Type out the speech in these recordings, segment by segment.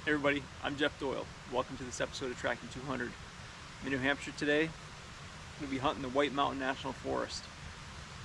Hey everybody, I'm Jeff Doyle. Welcome to this episode of Tracking 200. I'm in New Hampshire today. I'm going to be hunting the White Mountain National Forest.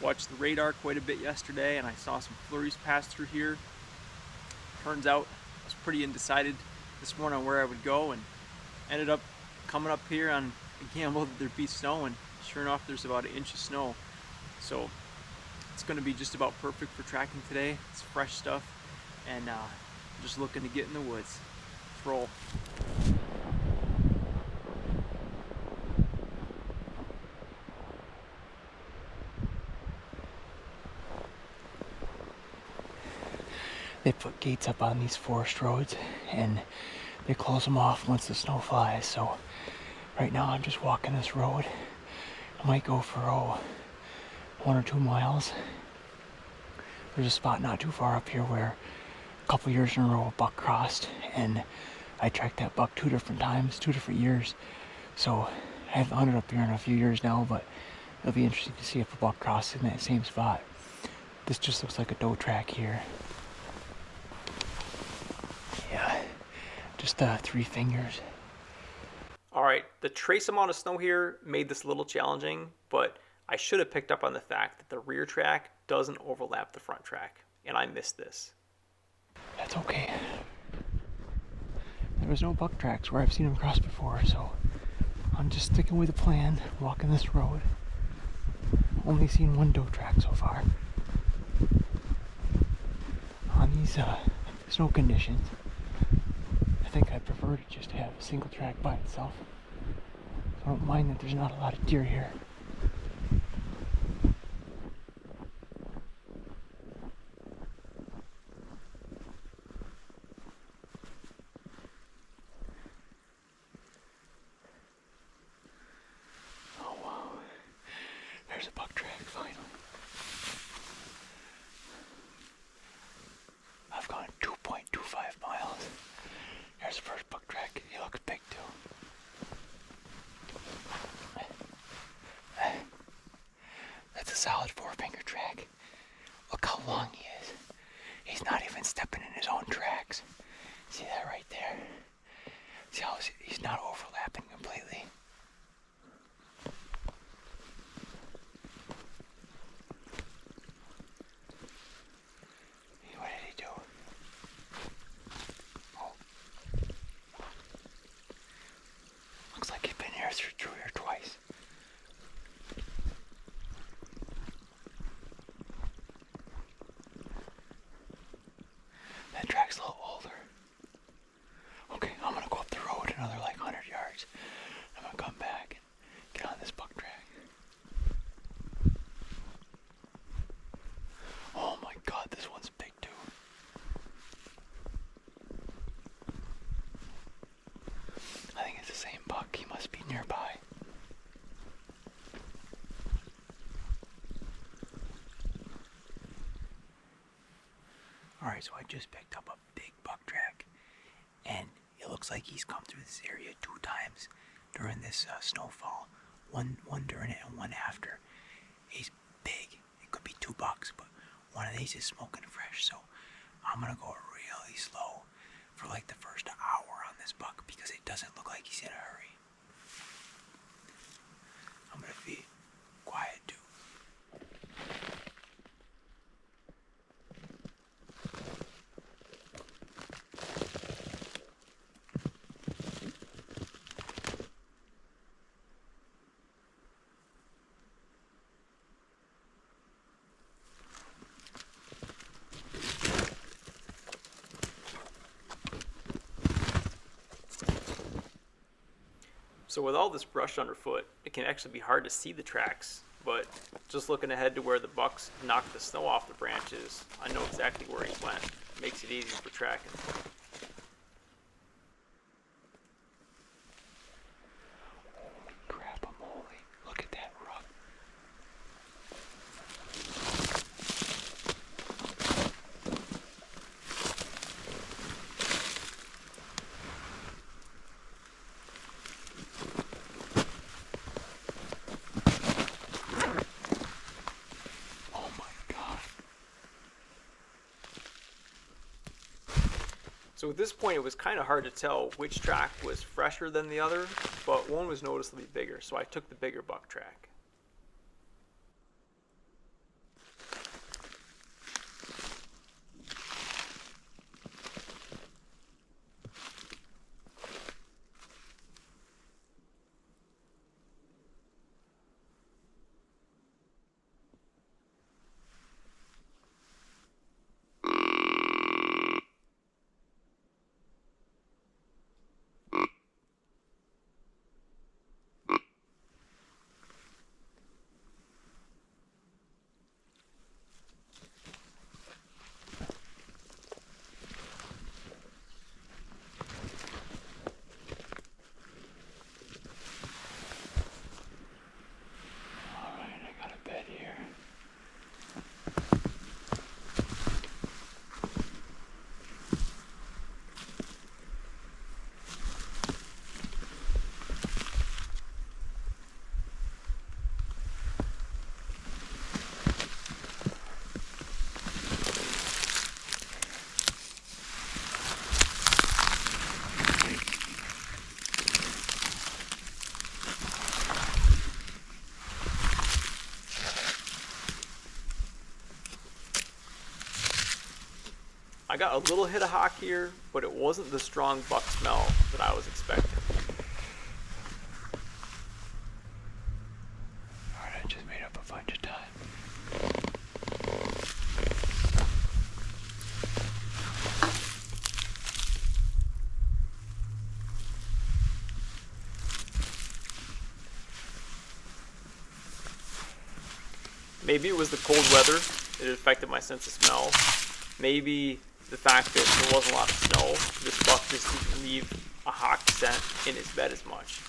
Watched the radar quite a bit yesterday and I saw some flurries pass through here. Turns out I was pretty undecided this morning on where I would go and ended up coming up here on a gamble that there'd be snow, and sure enough there's about 1 inch of snow. So it's going to be just about perfect for tracking today. It's fresh stuff and just looking to get in the woods. Roll. They put gates up on these forest roads and they close them off once the snow flies. So right now I'm just walking this road. I might go for 1 or 2 miles. There's a spot not too far up here where a couple years in a row a buck crossed, and I tracked that buck 2 different times, 2 different years. So I haven't hunted up here in a few years now, but it'll be interesting to see if a buck crosses in that same spot. This just looks like a doe track here. Yeah, just 3 fingers. Alright, the trace amount of snow here made this a little challenging, but I should have picked up on the fact that the rear track doesn't overlap the front track, and I missed this. That's okay. There was no buck tracks where I've seen them cross before, so I'm just sticking with the plan, walking this road. Only seen 1 doe track so far. On these snow conditions, I think I'd prefer to just have a single track by itself. So I don't mind that there's not a lot of deer here. There's a buck track, finally. I've gone 2.25 miles. There's the first buck track. He looks big too. That's a solid 4-finger track. Look how long he is. He's not even stepping in his own tracks. See that right there? See how he's not overlapping completely? What did he do? Oh. Looks like he's been here through here twice. That track's a little older. Okay, I'm gonna go up the road another like 100 yards. I'm gonna come back and get on this buck track. Oh my god, this one's big too. I think it's the same buck. He must be nearby. Alright, so I just picked up a big buck track, and it looks like he's come through this area 2 times during this snowfall. One during it and one after. He's big. It could be 2 bucks, but one of these is smoking fresh, so I'm gonna go really slow for like the first hour on this buck because it doesn't look like he's in a hurry. I'm gonna be quiet too. So with all this brush underfoot, it can actually be hard to see the tracks, but just looking ahead to where the bucks knocked the snow off the branches, I know exactly where he went. Makes it easy for tracking. Crap, I'm holy. Look at that rug. So at this point, it was kind of hard to tell which track was fresher than the other, but one was noticeably bigger, so I took the bigger buck track. I got a little hit of hock here, but it wasn't the strong buck smell that I was expecting. Alright, I just made up a bunch of time. Maybe it was the cold weather that affected my sense of smell. Maybe the fact that there wasn't a lot of snow, this buck just didn't leave a hock scent in his bed as much.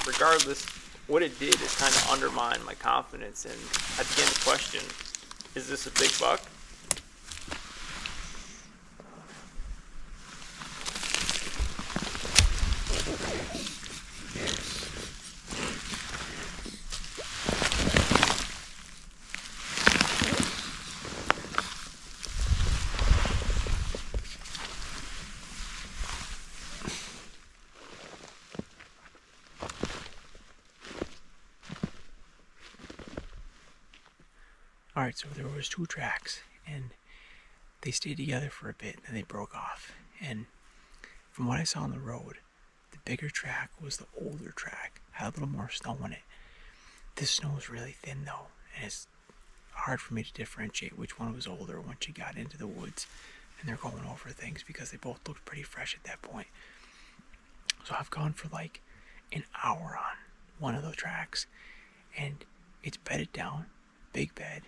Regardless, what it did is kind of undermine my confidence, and I began to question, is this a big buck? Alright, so there was two tracks, and they stayed together for a bit, and then they broke off. And from what I saw on the road, the bigger track was the older track, had a little more snow in it. This snow is really thin though, and it's hard for me to differentiate which one was older once you got into the woods and they're going over things, because they both looked pretty fresh at that point. So I've gone for like an hour on one of those tracks, and it's bedded down, big bed.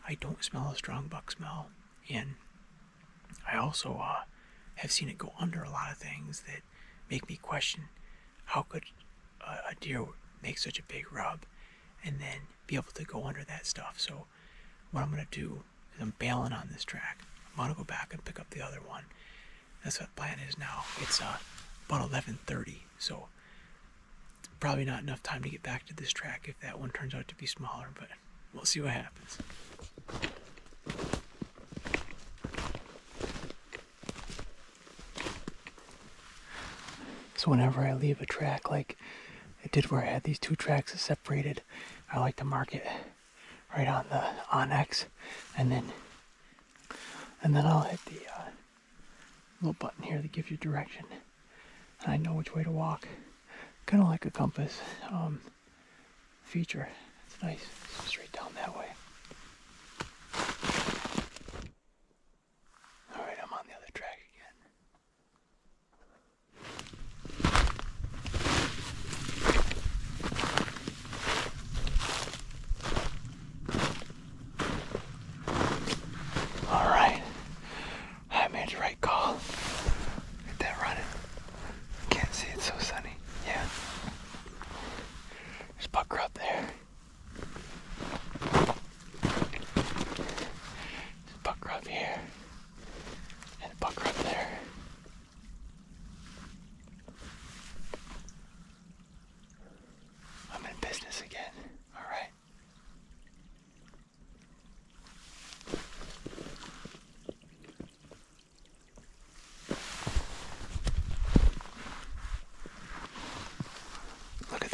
I don't smell a strong buck smell, and I also have seen it go under a lot of things that make me question how could a deer make such a big rub and then be able to go under that stuff. So what I'm going to do is I'm bailing on this track. I'm going to go back and pick up the other one. That's what the plan is now. It's about 11:30, so it's probably not enough time to get back to this track if that one turns out to be smaller, but we'll see what happens. So whenever I leave a track like I did where I had these two tracks separated, I like to mark it right on the onyx, and then I'll hit the little button here that gives you direction, and I know which way to walk. Kind of like a compass feature. It's nice. It's straight down that way. Alright, I'm on the other track again. Alright. I made the right call. Get that running. Can't see, it's so sunny. Yeah. There's buck up there.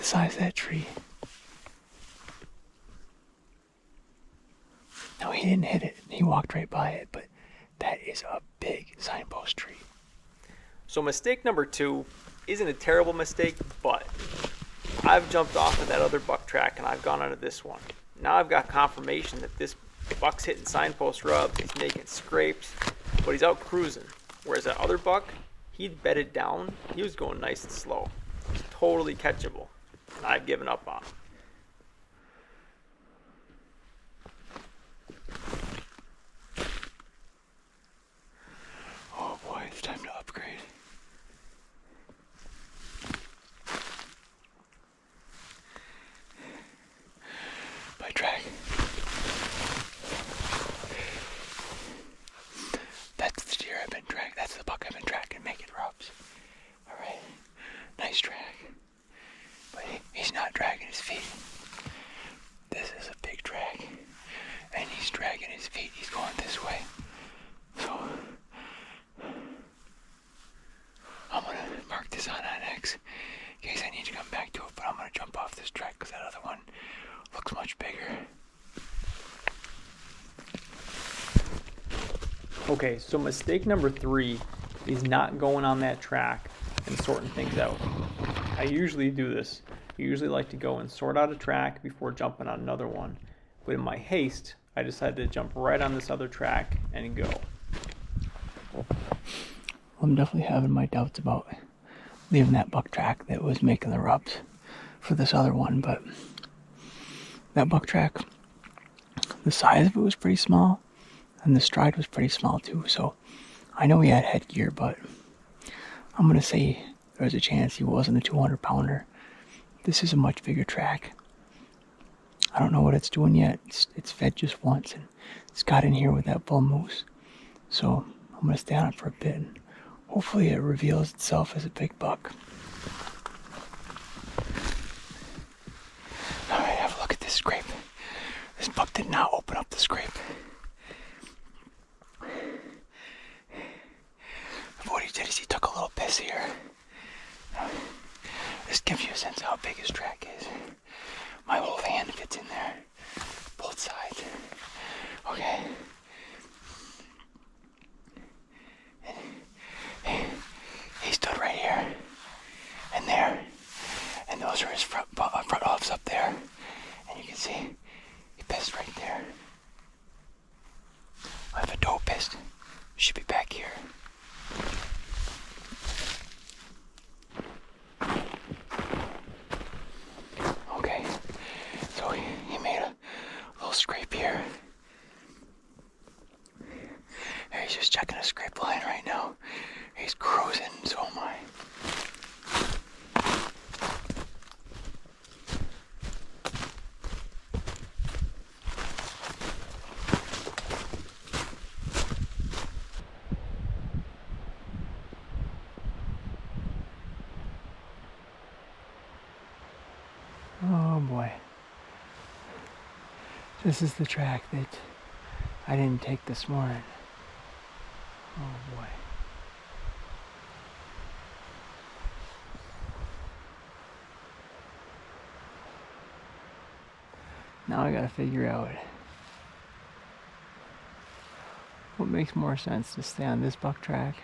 size of that tree. No, he didn't hit it. He walked right by it, but that is a big signpost tree. So mistake number 2 isn't a terrible mistake, but I've jumped off of that other buck track and I've gone onto this one. Now I've got confirmation that this buck's hitting signpost rubs, he's making scrapes, but he's out cruising. Whereas that other buck, he'd bedded down, he was going nice and slow. He's totally catchable, and I've given up on him. Oh boy, it's time to upgrade. By track. That's the deer I've been tracking. That's the buck I've been tracking, making rubs. Alright, nice track. But he's not dragging his feet. This is a big track. And he's dragging his feet. He's going this way. So I'm going to mark this on X in case I need to come back to it. But I'm going to jump off this track because that other one looks much bigger. Okay, so mistake number 3 is not going on that track and sorting things out. I usually do this. I usually like to go and sort out a track before jumping on another one. But in my haste, I decided to jump right on this other track and go. I'm definitely having my doubts about leaving that buck track that was making the rubs for this other one, but that buck track, the size of it was pretty small, and the stride was pretty small too, so I know he had headgear, but I'm going to say there's a chance he wasn't a 200-pounder. This is a much bigger track. I don't know what it's doing yet. It's fed just once, and it's got in here with that bull moose. So I'm going to stay on it for a bit, and hopefully it reveals itself as a big buck. Alright, have a look at this scrape. This buck did not open up the scrape. What he did is he took a little piss here. This gives you a sense of how big his track is. My whole hand fits in there. Both sides. Okay. He stood right here. And there. And those are his front hooves up there. And you can see he pissed right there. I have a toe pissed. Should be back here. Okay, so he made a little scrape here. He's just checking a scrape line right now. He's cruising, so am I. Oh boy. This is the track that I didn't take this morning. Oh boy. Now I gotta figure out what makes more sense, to stay on this buck track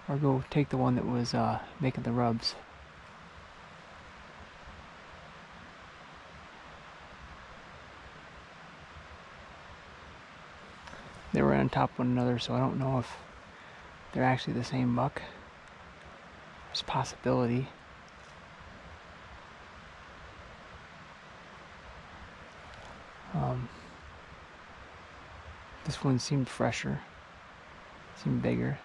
or go take the one that was making the rubs. They were on top of one another, so I don't know if they're actually the same buck. There's a possibility. This one seemed fresher, seemed bigger.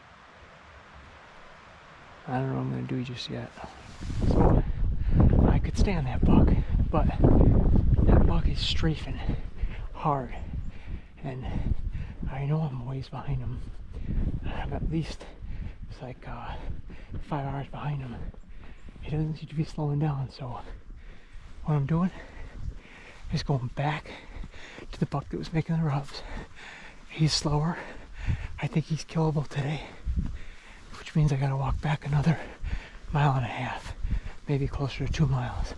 I don't know what I'm going to do just yet. So I could stay on that buck, but that buck is strafing hard, and I know I'm a ways behind him. I'm at least, it's like 5 hours behind him. He doesn't seem to be slowing down, so what I'm doing is going back to the buck that was making the rubs. He's slower. I think he's killable today, which means I gotta walk back another 1.5 miles. maybe closer to 2 miles.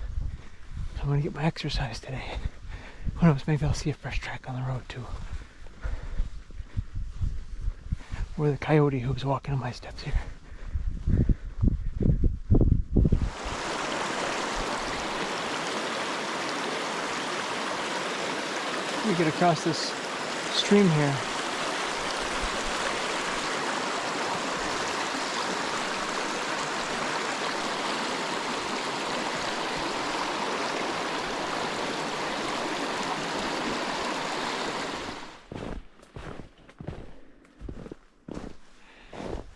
So I'm gonna get my exercise today. Who knows, maybe I'll see a fresh track on the road too. Or the coyote who was walking on my steps here. We get across this stream here.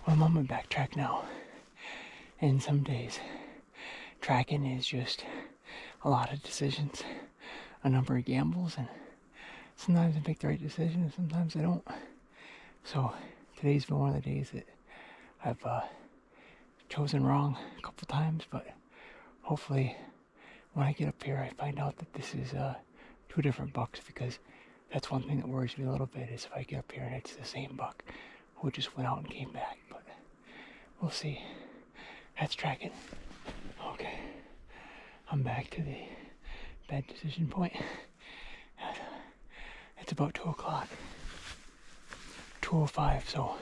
Well, I'm on my backtrack now. And some days, tracking is just a lot of decisions, a number of gambles, and sometimes I make the right decision and sometimes I don't. So today's been one of the days that I've chosen wrong a couple times, but hopefully when I get up here I find out that this is 2 different bucks, because that's one thing that worries me a little bit, is if I get up here and it's the same buck who just went out and came back. But we'll see. That's tracking. Okay, I'm back to the bad decision point. It's about 2 o'clock, 2:05, so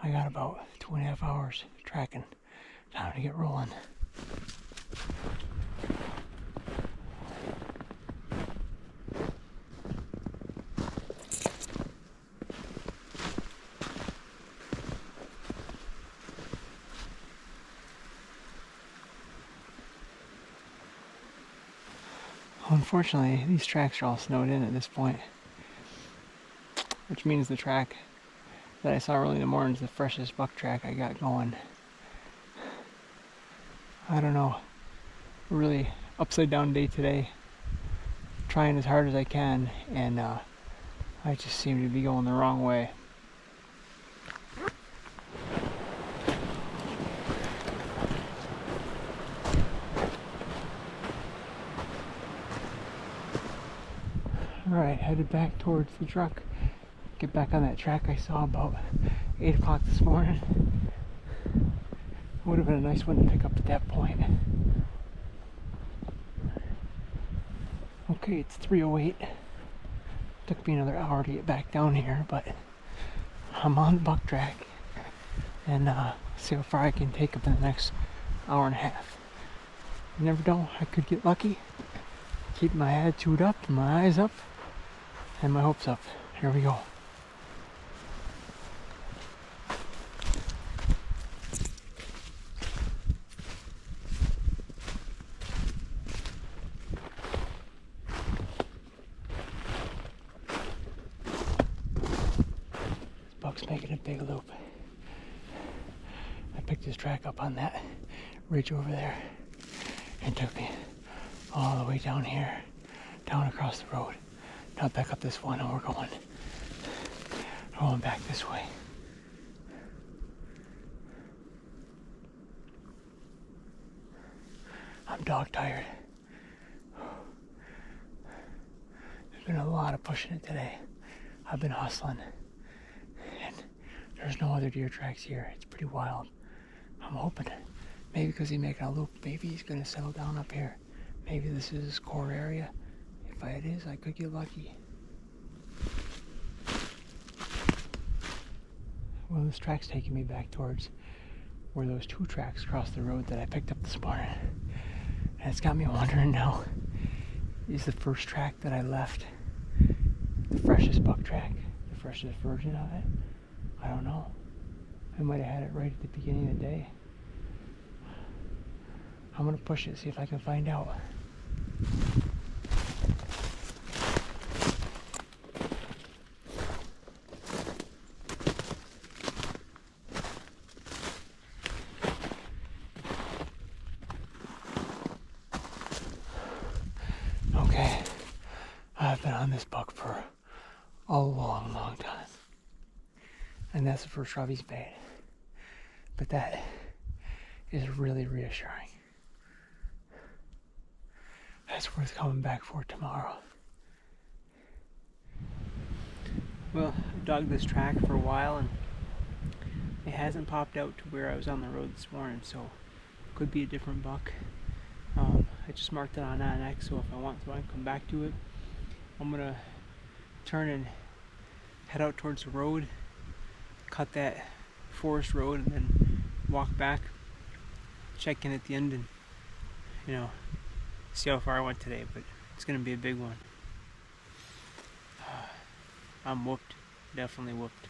I got about 2.5 hours tracking. Time to get rolling. Unfortunately, these tracks are all snowed in at this point, which means the track that I saw early in the morning is the freshest buck track I got going. I don't know, really upside down day today, trying as hard as I can, and I just seem to be going the wrong way. Alright, headed back towards the truck. Get back on that track I saw about 8 o'clock this morning. Would have been a nice one to pick up at that point. Okay, it's 3:08. Took me another hour to get back down here, but I'm on the buck track, and see how far I can take up in the next hour and a half. You never know, I could get lucky. Keep my attitude up, and my eyes up, and my hopes up. Here we go. This buck's making a big loop. I picked his track up on that ridge over there and took me all the way down here, down across the road. Now back up this one, and we're going back this way. I'm dog tired. There's been a lot of pushing it today. I've been hustling, and there's no other deer tracks here. It's pretty wild. I'm hoping, maybe because he's making a loop, maybe he's gonna settle down up here. Maybe this is his core area. If it is, I could get lucky. Well, this track's taking me back towards where those 2 tracks cross the road that I picked up this morning. And it's got me wondering now, is the first track that I left the freshest buck track? The freshest version of it? I don't know. I might have had it right at the beginning of the day. I'm gonna push it, see if I can find out. Okay, I've been on this buck for a long, long time. And that's the first rub he's made. But that is really reassuring. That's worth coming back for tomorrow. Well, I've dogged this track for a while, and it hasn't popped out to where I was on the road this morning, so it could be a different buck. just marked it on NX, so if I want to, I can come back to it. I'm gonna turn and head out towards the road, cut that forest road, and then walk back, check in at the end, and see how far I went today. But it's gonna be a big one. I'm whooped, definitely whooped.